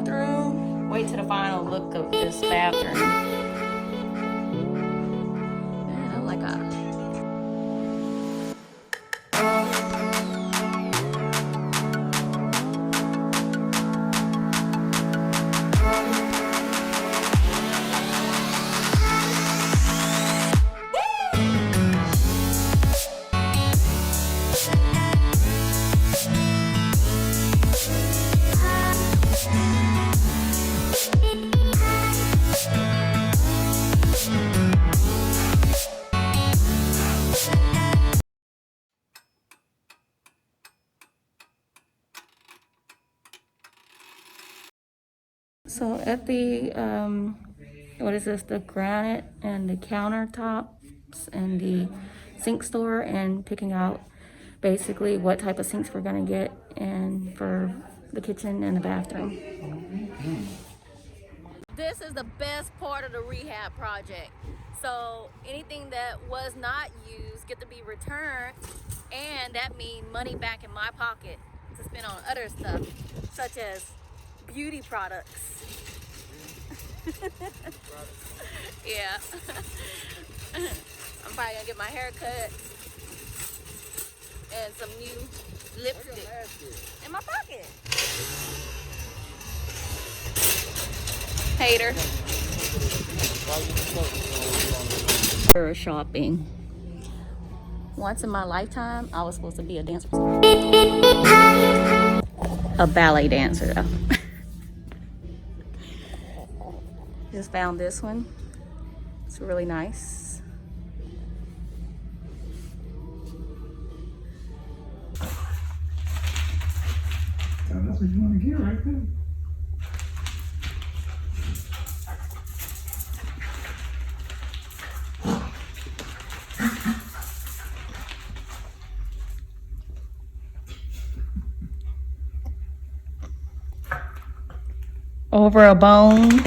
bathroom. Wait till the final look of this bathroom. Man, I like a So at the, what is this, the granite and the countertops and the sink store, and picking out basically what type of sinks we're gonna get and for the kitchen and the bathroom. This is the best part of the rehab project. So anything that was not used get to be returned, and that means money back in my pocket to spend on other stuff, such as beauty products. Yeah. I'm probably gonna get my hair cut and some new lipstick in my pocket. Hater. For shopping. Once in my lifetime, I was supposed to be a dancer. A ballet dancer, though. Just found this one. It's really nice. That's what you want to get right there. Over a bone.